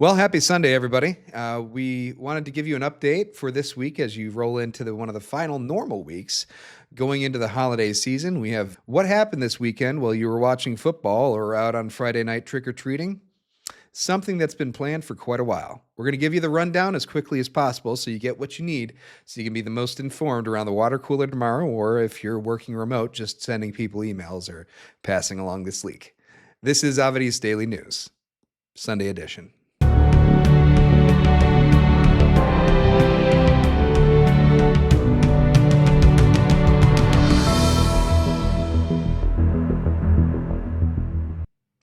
Well, happy Sunday, everybody. We wanted to give you an update for this week as you roll into one of the final normal weeks going into the holiday season. We have what happened this weekend while you were watching football or out on Friday night trick-or-treating. Something that's been planned for quite a while. We're going to give you the rundown as quickly as possible so you get what you need so you can be the most informed around the water cooler tomorrow, or if you're working remote, just sending people emails or passing along this leak. This is Avadi's Daily News, Sunday edition.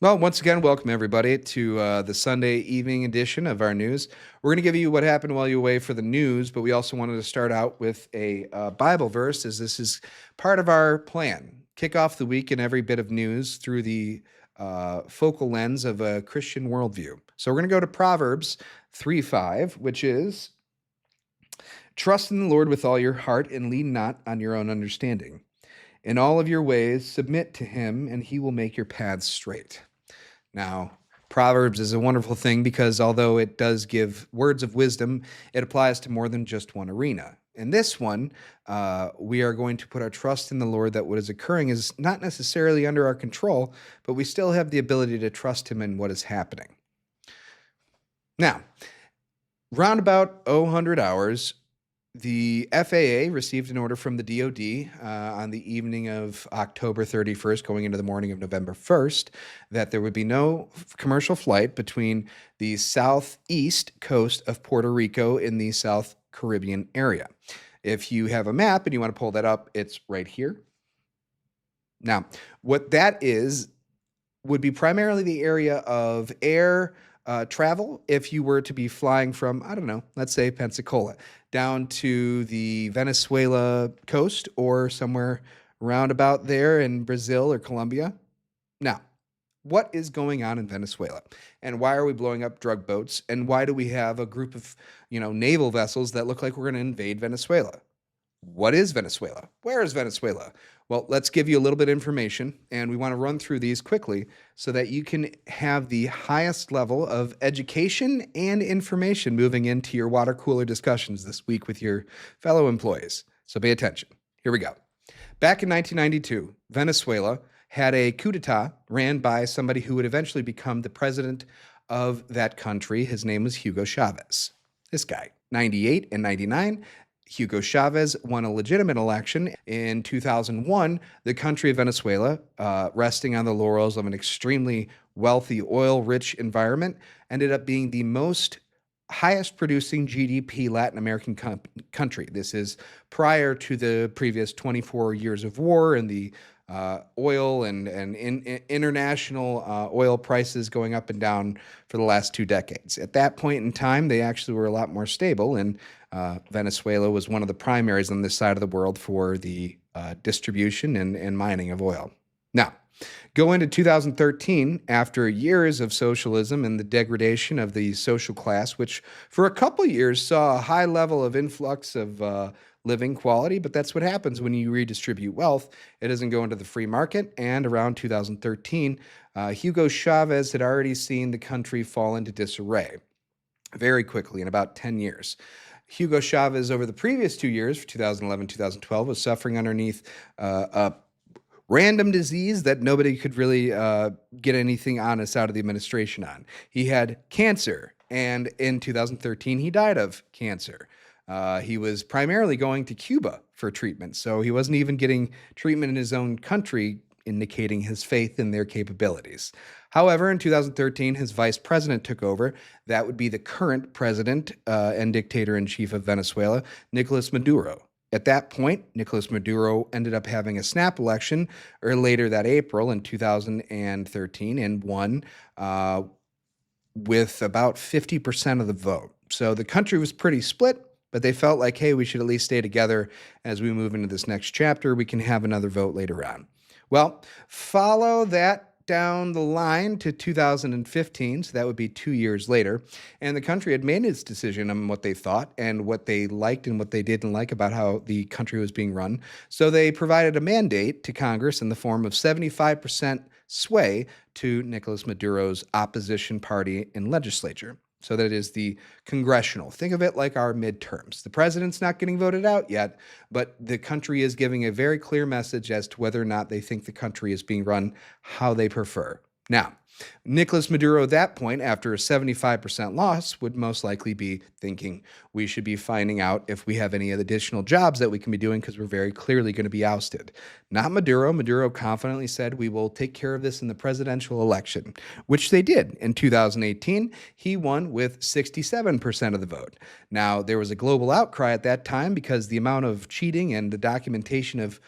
Well, once again, welcome everybody to the Sunday evening edition of our news. We're going to give you what happened while you were away for the news, but we also wanted to start out with a Bible verse, as this is part of our plan. Kick off the week in every bit of news through the focal lens of a Christian worldview. So we're going to go to Proverbs 3:5, which is, "Trust in the Lord with all your heart and lean not on your own understanding. In all of your ways, submit to him, and he will make your paths straight." Now, Proverbs is a wonderful thing because although it does give words of wisdom, it applies to more than just one arena. In this one, we are going to put our trust in the Lord that what is occurring is not necessarily under our control, but we still have the ability to trust him in what is happening. Now, round about 00 hours, the FAA received an order from the DoD on the evening of October 31st, going into the morning of November 1st, that there would be no commercial flight between the southeast coast of Puerto Rico in the South Caribbean area. If you have a map and you want to pull that up, it's right here. Now, what that is would be primarily the area of air travel if you were to be flying from, I don't know, let's say Pensacola, down to the Venezuela coast or somewhere roundabout there in Brazil or Colombia. Now, what is going on in Venezuela? And why are we blowing up drug boats? And why do we have a group of, naval vessels that look like we're going to invade Venezuela? What is Venezuela? Where is Venezuela? Well, let's give you a little bit of information, and we want to run through these quickly so that you can have the highest level of education and information moving into your water cooler discussions this week with your fellow employees. So pay attention. Here we go. Back in 1992, Venezuela had a coup d'etat ran by somebody who would eventually become the president of that country. His name was Hugo Chávez. This guy, 98 and 99, Hugo Chávez won a legitimate election. In 2001, the country of Venezuela, resting on the laurels of an extremely wealthy, oil-rich environment, ended up being the highest producing GDP Latin American country. This is prior to the previous 24 years of war and the oil and international oil prices going up and down for the last 2 decades. At that point in time, they actually were a lot more stable, and Venezuela was one of the primaries on this side of the world for the distribution and mining of oil. Now, go into 2013, after years of socialism and the degradation of the social class, which for a couple years saw a high level of influx of living quality, but that's what happens when you redistribute wealth. It doesn't go into the free market. And around 2013, Hugo Chavez had already seen the country fall into disarray very quickly in about 10 years. Hugo Chavez, over the previous 2 years, 2011, 2012, was suffering underneath a random disease that nobody could really get anything honest out of the administration on. He had cancer, and in 2013, he died of cancer. He was primarily going to Cuba for treatment, so he wasn't even getting treatment in his own country, indicating his faith in their capabilities. However, in 2013, his vice president took over. That would be the current president and dictator-in-chief of Venezuela, Nicolas Maduro. At that point, Nicolas Maduro ended up having a snap election later that April in 2013 and won with about 50% of the vote. So the country was pretty split, but they felt like, hey, we should at least stay together as we move into this next chapter. We can have another vote later on. Well, follow that down the line to 2015, so that would be 2 years later, and the country had made its decision on what they thought and what they liked and what they didn't like about how the country was being run. So they provided a mandate to Congress in the form of 75% sway to Nicolas Maduro's opposition party in legislature. So that is the congressional. Think of it like our midterms. The president's not getting voted out yet, but the country is giving a very clear message as to whether or not they think the country is being run how they prefer. Now, Nicolas Maduro at that point, after a 75% loss, would most likely be thinking we should be finding out if we have any additional jobs that we can be doing because we're very clearly going to be ousted. Not Maduro. Maduro confidently said we will take care of this in the presidential election, which they did. In 2018, he won with 67% of the vote. Now, there was a global outcry at that time because the amount of cheating and the documentation of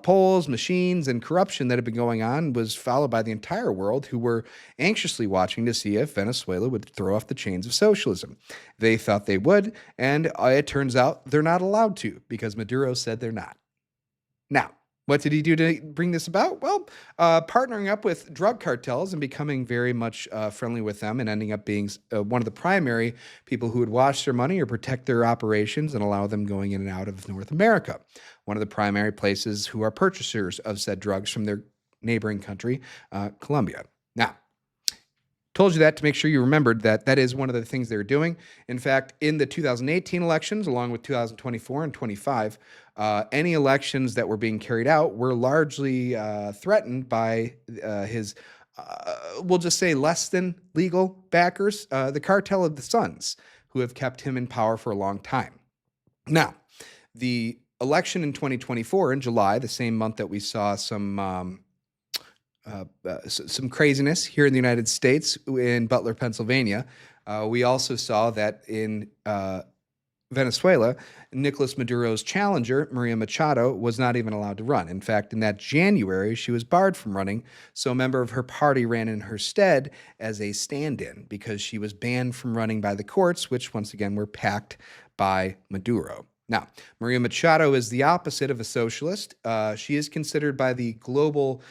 polls, machines, and corruption that had been going on was followed by the entire world, who were anxiously watching to see if Venezuela would throw off the chains of socialism. They thought they would, and it turns out they're not allowed to because Maduro said they're not. Now, what did he do to bring this about? Well, partnering up with drug cartels and becoming very much friendly with them and ending up being one of the primary people who would wash their money or protect their operations and allow them going in and out of North America. One of the primary places who are purchasers of said drugs from their neighboring country, Colombia. Now, told you that to make sure you remembered that that is one of the things they're doing. In fact, in the 2018 elections, along with 2024 and 25, any elections that were being carried out were largely threatened by his, we'll just say, less than legal backers, the Cartel of the Suns, who have kept him in power for a long time. Now, the election in 2024 in July, the same month that we saw some craziness here in the United States in Butler, Pennsylvania. We also saw that in Venezuela, Nicolas Maduro's challenger, Maria Machado, was not even allowed to run. In fact, in that January, she was barred from running, so a member of her party ran in her stead as a stand-in because she was banned from running by the courts, which once again were packed by Maduro. Now, Maria Machado is the opposite of a socialist. She is considered by the global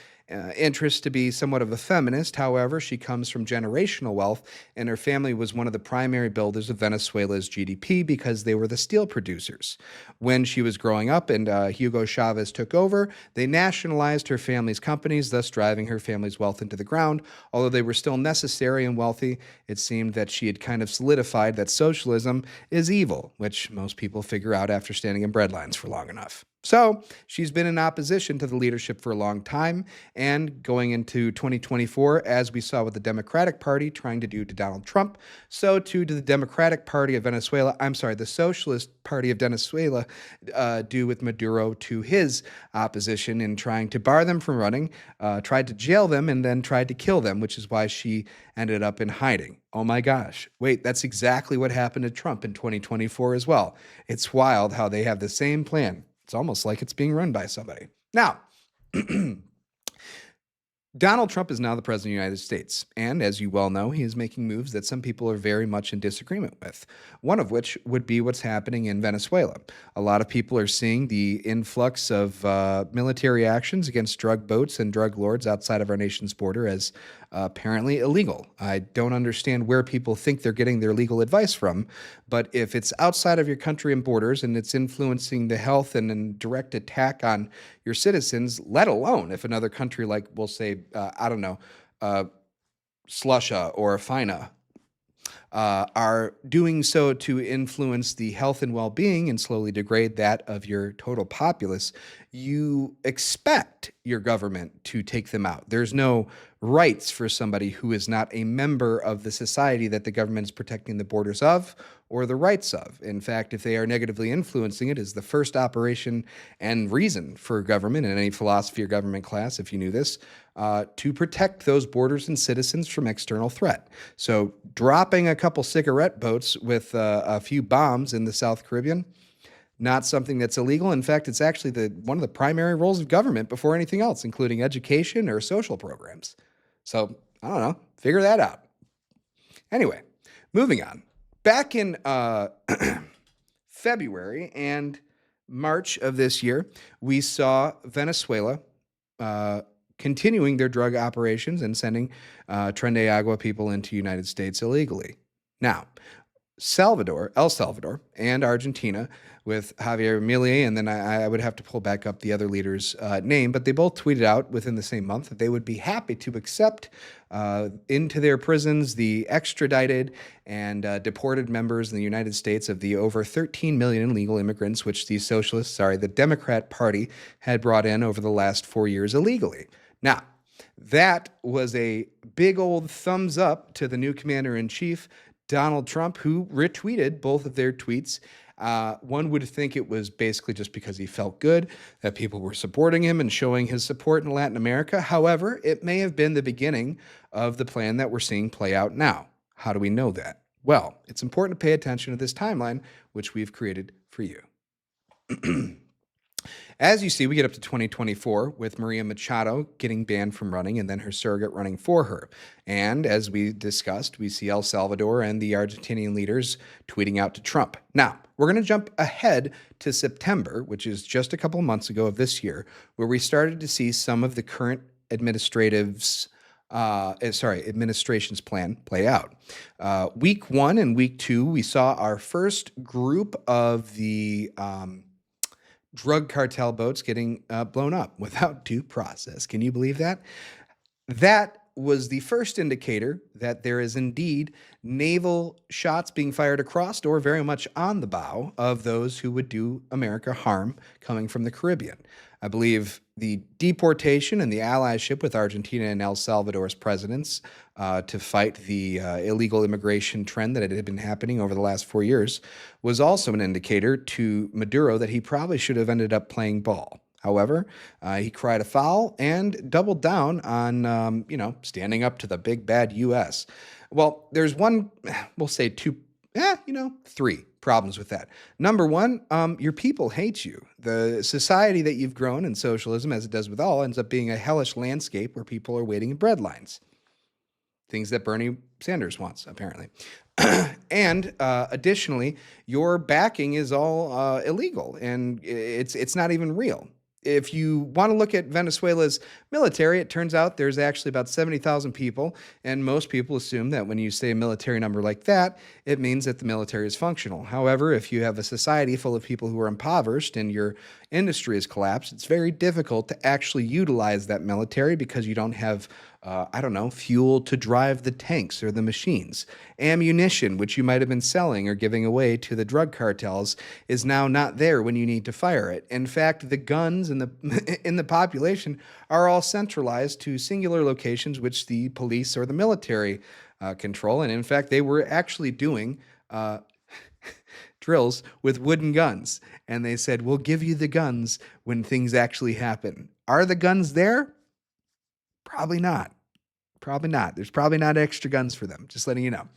interest to be somewhat of a feminist. However, she comes from generational wealth, and her family was one of the primary builders of Venezuela's GDP because they were the steel producers. When she was growing up and Hugo Chávez took over, they nationalized her family's companies, thus driving her family's wealth into the ground. Although they were still necessary and wealthy, it seemed that she had kind of solidified that socialism is evil, which most people figure out after standing in breadlines for long enough. So she's been in opposition to the leadership for a long time, and going into 2024, as we saw with the Democratic Party trying to do to Donald Trump, so too to the Democratic Party of Venezuela, the Socialist Party of Venezuela, do with Maduro to his opposition in trying to bar them from running, tried to jail them, and then tried to kill them, which is why she ended up in hiding. Oh my gosh. Wait, that's exactly what happened to Trump in 2024 as well. It's wild how they have the same plan. It's almost like it's being run by somebody. Now, Donald Trump is now the president of the United States, and as you well know, he is making moves that some people are very much in disagreement with, one of which would be what's happening in Venezuela. A lot of people are seeing the influx of military actions against drug boats and drug lords outside of our nation's border as apparently illegal. I don't understand where people think they're getting their legal advice from, but if it's outside of your country and borders and it's influencing the health and a direct attack on your citizens, let alone if another country like, we'll say, Slusha or FINA are doing so to influence the health and well-being and slowly degrade that of your total populace, you expect your government to take them out. There's no rights for somebody who is not a member of the society that the government is protecting the borders of or the rights of. In fact, if they are negatively influencing it, is the first operation and reason for government in any philosophy or government class, if you knew this, to protect those borders and citizens from external threat. So dropping a couple cigarette boats with a few bombs in the South Caribbean, not something that's illegal. In fact, it's actually one of the primary roles of government before anything else, including education or social programs. So, I don't know, figure that out. Anyway, moving on. Back in February and March of this year, we saw Venezuela continuing their drug operations and sending Tren de Agua people into the United States illegally. Now, El Salvador, and Argentina with Javier Milei, and then I would have to pull back up the other leader's name, but they both tweeted out within the same month that they would be happy to accept into their prisons the extradited and deported members in the United States of the over 13 million illegal immigrants which the Democrat Party had brought in over the last 4 years illegally. Now, that was a big old thumbs up to the new commander-in-chief, Donald Trump, who retweeted both of their tweets. One would think it was basically just because he felt good that people were supporting him and showing his support in Latin America. However, it may have been the beginning of the plan that we're seeing play out now. How do we know that? Well, it's important to pay attention to this timeline, which we've created for you. As you see, we get up to 2024 with Maria Machado getting banned from running and then her surrogate running for her. And as we discussed, we see El Salvador and the Argentinian leaders tweeting out to Trump. Now, we're going to jump ahead to September, which is just a couple of months ago of this year, where we started to see some of the current administration's plan play out. Week 1 and week 2, we saw our first group of the drug cartel boats getting blown up without due process. Can you believe that? That was the first indicator that there is indeed naval shots being fired across or very much on the bow of those who would do America harm coming from the Caribbean. I believe the deportation and the allyship with Argentina and El Salvador's presidents to fight the illegal immigration trend that had been happening over the last 4 years was also an indicator to Maduro that he probably should have ended up playing ball. However, he cried a foul and doubled down on, standing up to the big bad U.S. Well, there's one, we'll say three problems with that. Number one, your people hate you. The society that you've grown in socialism, as it does with all, ends up being a hellish landscape where people are waiting in bread lines. Things that Bernie Sanders wants, apparently. And additionally, your backing is all illegal, and it's not even real. If you want to look at Venezuela's military, it turns out there's actually about 70,000 people, and most people assume that when you say a military number like that, it means that the military is functional. However, if you have a society full of people who are impoverished and your industry has collapsed, it's very difficult to actually utilize that military because you don't have fuel to drive the tanks or the machines. Ammunition, which you might have been selling or giving away to the drug cartels, is now not there when you need to fire it. In fact, the guns in the population are all centralized to singular locations which the police or the military control. And in fact, they were actually doing drills with wooden guns. And they said, we'll give you the guns when things actually happen. Are the guns there? Probably not. Probably not. There's probably not extra guns for them, just letting you know.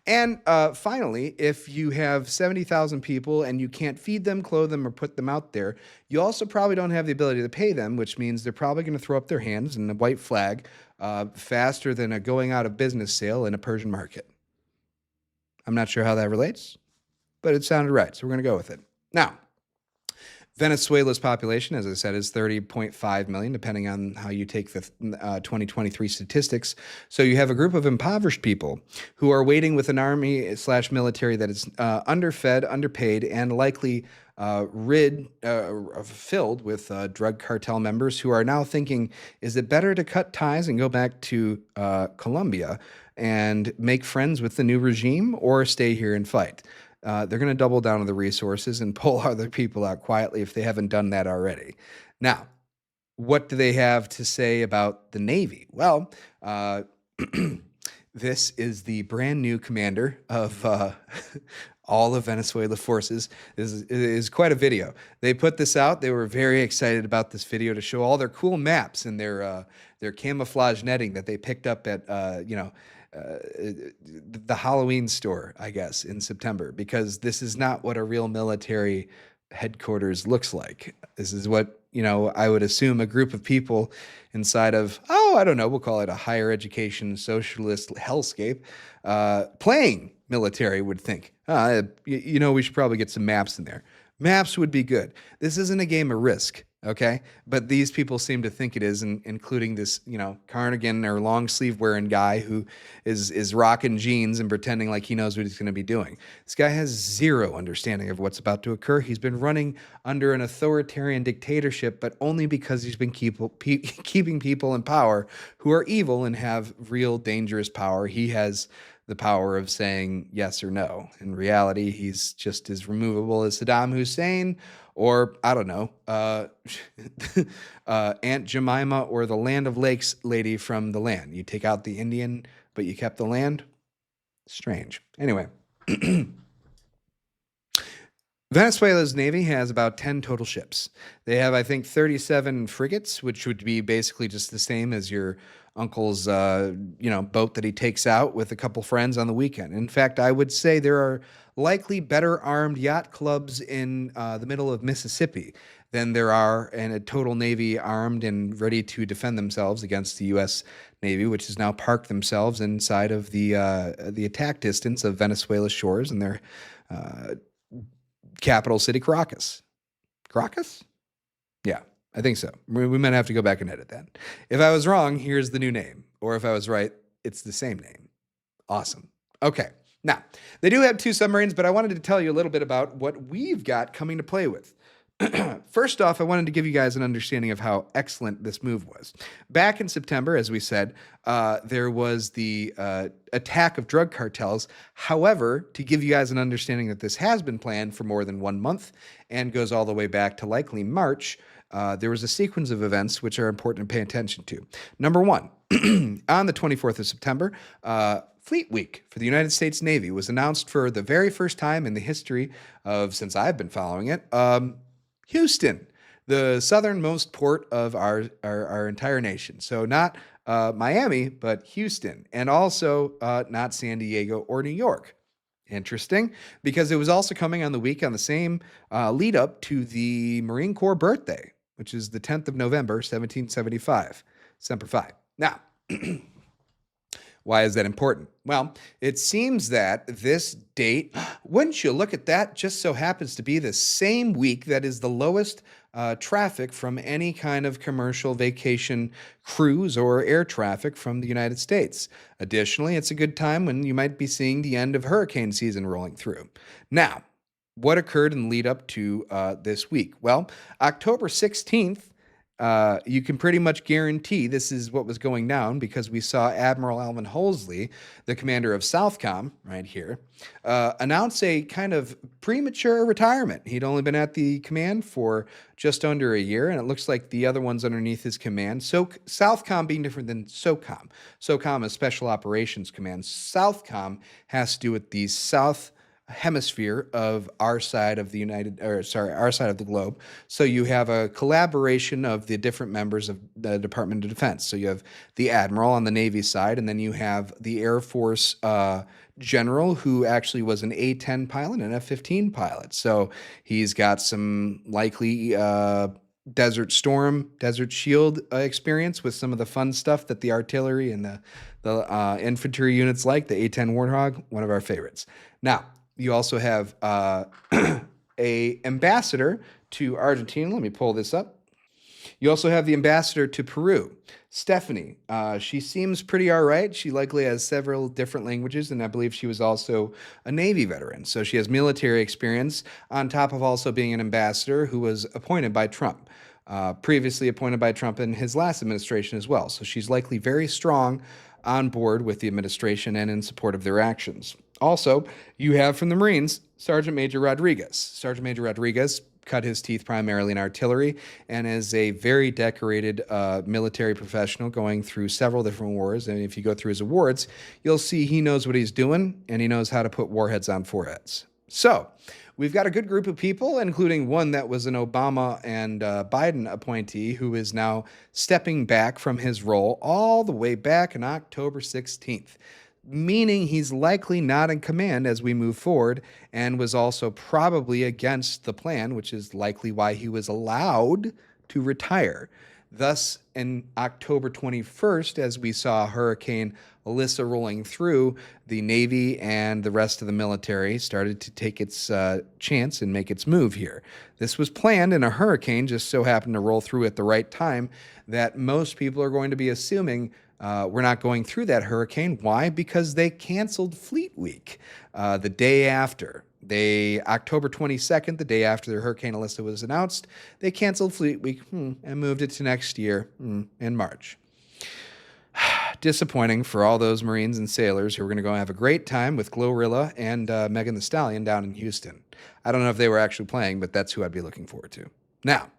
And finally, if you have 70,000 people and you can't feed them, clothe them, or put them out there, you also probably don't have the ability to pay them, which means they're probably going to throw up their hands in the white flag faster than a going out of business sale in a Persian market. I'm not sure how that relates, but it sounded right, so we're going to go with it. Now, Venezuela's population, as I said, is 30.5 million, depending on how you take the 2023 statistics. So you have a group of impoverished people who are waiting with an army/military that is underfed, underpaid, and likely filled with drug cartel members who are now thinking, is it better to cut ties and go back to Colombia and make friends with the new regime or stay here and fight? They're going to double down on the resources and pull other people out quietly if they haven't done that already. Now, what do they have to say about the Navy? Well, this is the brand new commander of all of Venezuela forces. This is quite a video. They put this out. They were very excited about this video to show all their cool maps and their camouflage netting that they picked up at the Halloween store, I guess, in September, because this is not what a real military headquarters looks like. This is what, I would assume a group of people inside of, we'll call it a higher education socialist hellscape, playing military would think. We should probably get some maps in there. Maps would be good. This isn't a game of Risk. Okay, but these people seem to think it is, including this, cardigan or long sleeve wearing guy who is rocking jeans and pretending like he knows what he's going to be doing. This guy has zero understanding of what's about to occur. He's been running under an authoritarian dictatorship, but only because he's been keeping people in power who are evil and have real dangerous power. He has the power of saying yes or no. In reality, he's just as removable as Saddam Hussein, or I don't know, Aunt Jemima or the Land of Lakes lady from The Land. You take out the Indian, but you kept the land. Strange. Anyway, Venezuela's Navy has about 10 total ships. They have, I think, 37 frigates, which would be basically just the same as your uncle's, boat that he takes out with a couple friends on the weekend. In fact, I would say there are likely better armed yacht clubs in the middle of Mississippi than there are in a total Navy armed and ready to defend themselves against the U.S. Navy, which has now parked themselves inside of the attack distance of Venezuela's shores and their capital city, Caracas. Caracas? Yeah, I think so. We might have to go back and edit that. If I was wrong, here's the new name. Or if I was right, it's the same name. Awesome. Okay. Now, they do have 2 submarines, but I wanted to tell you a little bit about what we've got coming to play with. First off, I wanted to give you guys an understanding of how excellent this move was. Back in September, as we said, there was the attack of drug cartels. However, to give you guys an understanding that this has been planned for more than 1 month and goes all the way back to likely March, there was a sequence of events which are important to pay attention to. Number 1, on the 24th of September, Fleet Week for the United States Navy was announced for the very first time in the history of, since I've been following it, Houston, the southernmost port of our entire nation. So not Miami, but Houston, and also not San Diego or New York. Interesting, because it was also coming on the same lead up to the Marine Corps birthday, which is the 10th of November, 1775, Semper Fi. Now, why is that important? Well, it seems that this date, wouldn't you look at that, just so happens to be the same week that is the lowest traffic from any kind of commercial vacation cruise or air traffic from the United States. Additionally, it's a good time when you might be seeing the end of hurricane season rolling through. Now, what occurred in the lead up to this week? Well, October 16th, you can pretty much guarantee this is what was going down because we saw Admiral Alvin Holsey, the commander of Southcom, right here, announce a kind of premature retirement. He'd only been at the command for just under a year, and it looks like the other ones underneath his command. So Southcom being different than SOCOM. SOCOM is Special Operations Command. Southcom has to do with the South hemisphere of our side of our side of the globe. So you have a collaboration of the different members of the Department of Defense. So you have the Admiral on the Navy side, and then you have the Air Force general who actually was an A-10 pilot and F-15 pilot. So he's got some likely Desert Storm, Desert Shield experience with some of the fun stuff that the artillery and the infantry units like, the A-10 Warthog, one of our favorites. Now, you also have a ambassador to Argentina. Let me pull this up. You also have the ambassador to Peru, Stephanie. She seems pretty all right. She likely has several different languages, and I believe she was also a Navy veteran. So she has military experience on top of also being an ambassador who was appointed by Trump, previously appointed by Trump in his last administration as well. So she's likely very strong on board with the administration and in support of their actions. Also, you have from the Marines, Sergeant Major Rodriguez. Sergeant Major Rodriguez cut his teeth primarily in artillery and is a very decorated military professional going through several different wars. And if you go through his awards, you'll see he knows what he's doing and he knows how to put warheads on foreheads. So we've got a good group of people, including one that was an Obama and Biden appointee who is now stepping back from his role all the way back on October 16th. Meaning he's likely not in command as we move forward and was also probably against the plan, which is likely why he was allowed to retire. Thus, in October 21st, as we saw Hurricane Alyssa rolling through, the Navy and the rest of the military started to take its chance and make its move here. This was planned, and a hurricane just so happened to roll through at the right time that most people are going to be assuming we're not going through that hurricane. Why? Because they canceled Fleet Week the day after. October 22nd, the day after the Hurricane Alyssa was announced, they canceled Fleet Week and moved it to next year in March. Disappointing for all those Marines and sailors who were going to go have a great time with Glorilla and Megan Thee Stallion down in Houston. I don't know if they were actually playing, but that's who I'd be looking forward to. Now,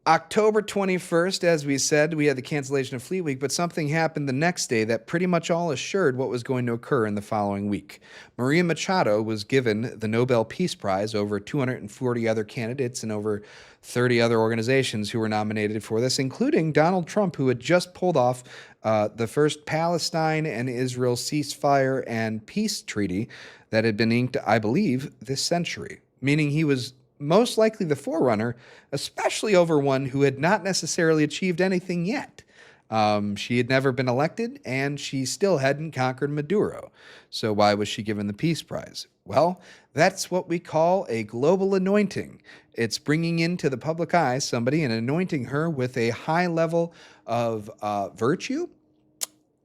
October 21st, as we said, we had the cancellation of Fleet Week, but something happened the next day that pretty much all assured what was going to occur in the following week. Maria Machado was given the Nobel Peace Prize over 240 other candidates and over 30 other organizations who were nominated for this, including Donald Trump, who had just pulled off the first Palestine and Israel ceasefire and peace treaty that had been inked, I believe, this century, meaning he was most likely the forerunner, especially over one who had not necessarily achieved anything yet. She had never been elected, and she still hadn't conquered Maduro. So why was she given the Peace Prize? Well, that's what we call a global anointing. It's bringing into the public eye somebody and anointing her with a high level of virtue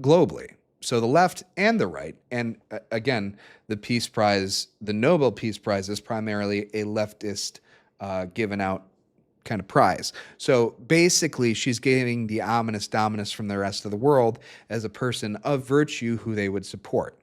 globally. So the left and the right, and again, the Peace Prize, the Nobel Peace Prize is primarily a leftist given out kind of prize. So basically, she's getting the ominous dominus from the rest of the world as a person of virtue who they would support.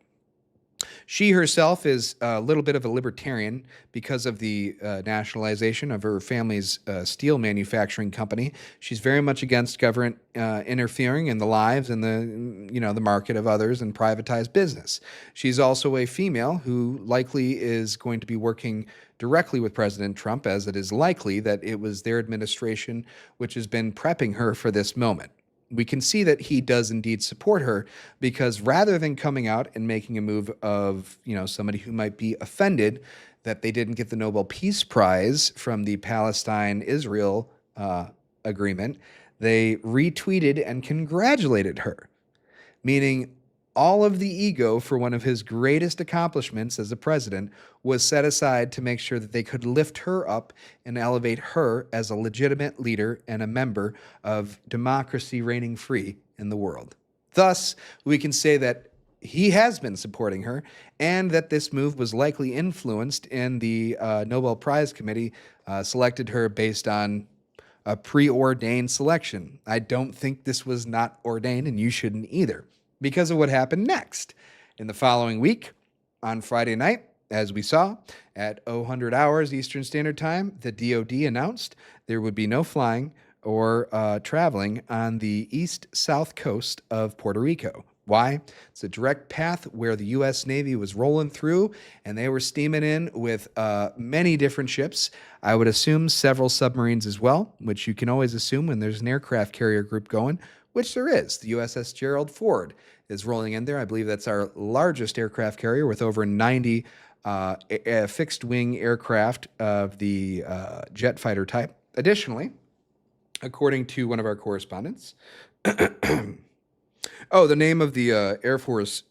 She herself is a little bit of a libertarian because of the nationalization of her family's steel manufacturing company. She's very much against government interfering in the lives and the market of others and privatized business. She's also a female who likely is going to be working directly with President Trump, as it is likely that it was their administration which has been prepping her for this moment. We can see that he does indeed support her, because rather than coming out and making a move of, somebody who might be offended that they didn't get the Nobel Peace Prize from the Palestine-Israel agreement, they retweeted and congratulated her, meaning all of the ego for one of his greatest accomplishments as a president was set aside to make sure that they could lift her up and elevate her as a legitimate leader and a member of democracy reigning free in the world. Thus, we can say that he has been supporting her, and that this move was likely influenced in the Nobel Prize Committee selected her based on a preordained selection. I don't think this was not ordained, and you shouldn't either, because of what happened next. In the following week, on Friday night, as we saw, at 0000 hours Eastern Standard Time, the DoD announced there would be no flying or traveling on the east-south coast of Puerto Rico. Why? It's a direct path where the U.S. Navy was rolling through, and they were steaming in with many different ships. I would assume several submarines as well, which you can always assume when there's an aircraft carrier group going, which there is. The USS Gerald Ford is rolling in there. I believe that's our largest aircraft carrier with over 90 fixed-wing aircraft of the jet fighter type. Additionally, according to one of our correspondents, the name of the Air Force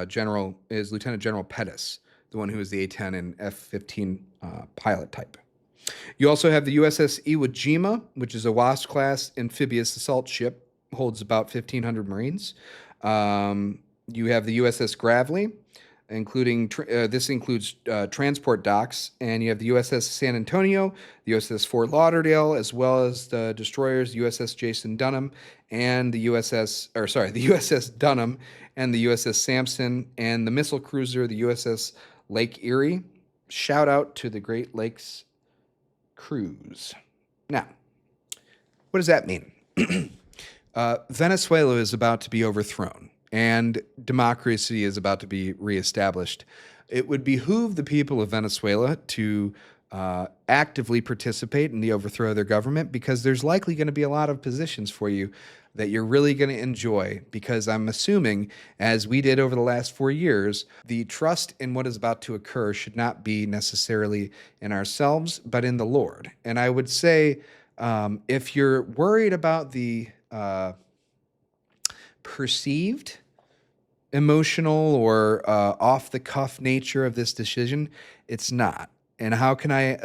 general is Lieutenant General Pettis, the one who is the A-10 and F-15 pilot type. You also have the USS Iwo Jima, which is a WASP-class amphibious assault ship, holds about 1,500 Marines. You have the USS Gravely, including this includes transport docks, and you have the USS San Antonio, the USS Fort Lauderdale, as well as the destroyers USS Jason Dunham and the USS Dunham and the USS Sampson, and the missile cruiser, the USS Lake Erie. Shout out to the Great Lakes cruise. Now, what does that mean? Venezuela is about to be overthrown, and democracy is about to be reestablished. It would behoove the people of Venezuela to actively participate in the overthrow of their government, because there's likely going to be a lot of positions for you that you're really going to enjoy, because I'm assuming, as we did over the last 4 years, the trust in what is about to occur should not be necessarily in ourselves, but in the Lord. And I would say, if you're worried about the perceived emotional or off the cuff nature of this decision, it's not. And how can I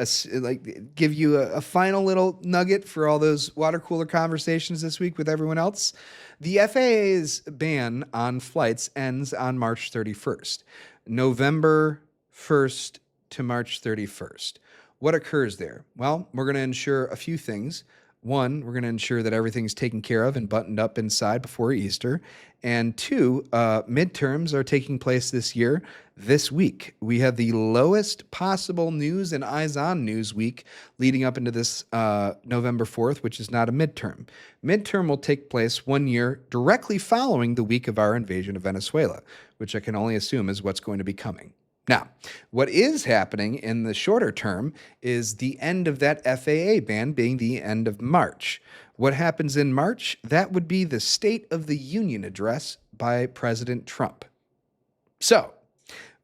give you a final little nugget for all those water cooler conversations this week with everyone else? The FAA's ban on flights ends on March 31st, November 1st to March 31st. What occurs there? Well, we're going to ensure a few things. One, we're going to ensure that everything's taken care of and buttoned up inside before Easter. And two, midterms are taking place this week. We have the lowest possible news and eyes on news week leading up into this November 4th, which is not a midterm. Midterm will take place 1 year directly following the week of our invasion of Venezuela, which I can only assume is what's going to be coming. Now, what is happening in the shorter term is the end of that FAA ban being the end of March. What happens in March? That would be the State of the Union address by President Trump. So,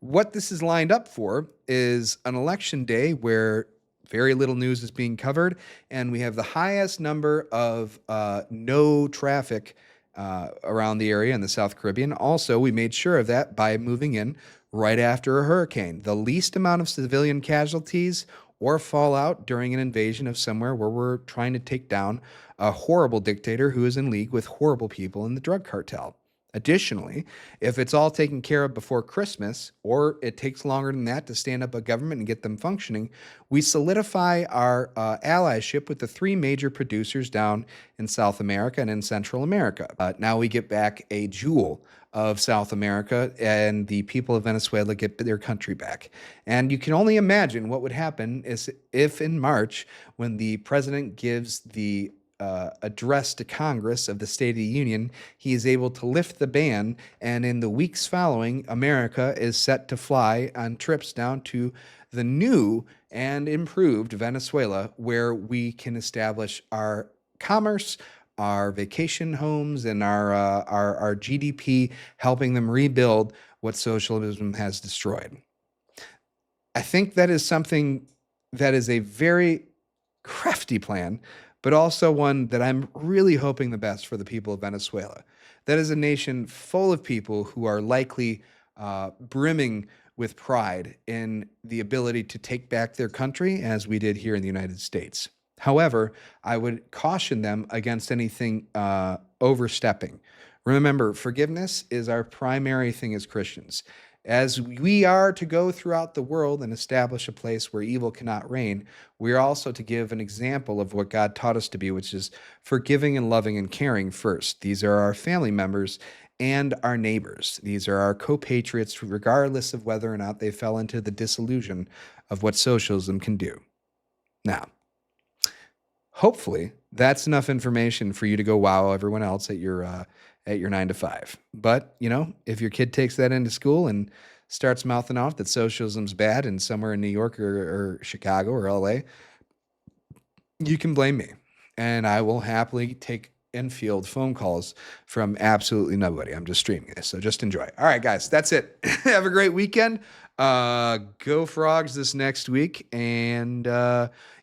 what this is lined up for is an election day where very little news is being covered, and we have the highest number of no traffic around the area in the South Caribbean. Also, we made sure of that by moving in right after a hurricane. The least amount of civilian casualties or fallout during an invasion of somewhere where we're trying to take down a horrible dictator who is in league with horrible people in the drug cartel. Additionally, if it's all taken care of before Christmas, or it takes longer than that to stand up a government and get them functioning, we solidify our allyship with the three major producers down in South America and in Central America. Now we get back a jewel of South America, and the people of Venezuela get their country back. And you can only imagine what would happen is if in March, when the president gives the address to Congress of the State of the Union, he is able to lift the ban, and in the weeks following, America is set to fly on trips down to the new and improved Venezuela, where we can establish our commerce, our vacation homes, and our GDP, helping them rebuild what socialism has destroyed. I think that is something that is a very crafty plan, but also one that I'm really hoping the best for the people of Venezuela. That is a nation full of people who are likely brimming with pride in the ability to take back their country, as we did here in the United States. However, I would caution them against anything overstepping. Remember, forgiveness is our primary thing as Christians. As we are to go throughout the world and establish a place where evil cannot reign, we are also to give an example of what God taught us to be, which is forgiving and loving and caring first. These are our family members and our neighbors. These are our co-patriots, regardless of whether or not they fell into the disillusion of what socialism can do. Now, hopefully, that's enough information for you to go wow everyone else at your 9 to 5. But, if your kid takes that into school and starts mouthing off that socialism's bad in somewhere in New York or Chicago or LA, you can blame me. And I will happily take and field phone calls from absolutely nobody. I'm just streaming this, so just enjoy. All right, guys, that's it. Have a great weekend. Go Frogs this next week. And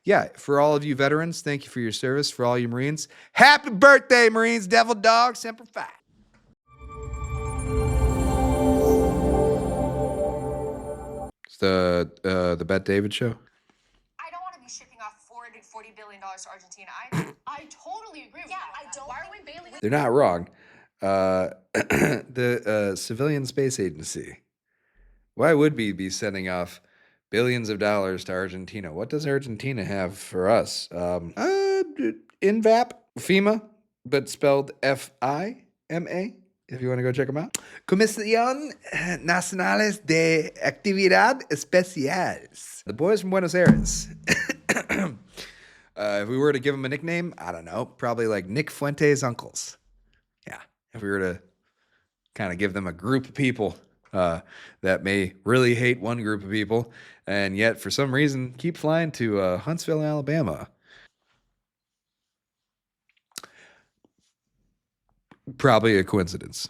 yeah, for all of you veterans, thank you for your service. For all you Marines, happy birthday, Marines. Devil dog, semper fi. It's the Bet David show. I don't want to be shipping off $40 billion to Argentina. I totally agree with that. I don't. Why are we bailing? They're not wrong. The Civilian Space Agency. Why would we be sending off billions of dollars to Argentina? What does Argentina have for us? INVAP, FEMA, but spelled FIMA, if you want to go check them out. Comisión Nacionales de Actividad Especiales. The boys from Buenos Aires. If we were to give them a nickname, I don't know, probably like Nick Fuentes' uncles. Yeah, if we were to kind of give them a group of people that may really hate one group of people, and yet for some reason keep flying to Huntsville, Alabama. Probably a coincidence.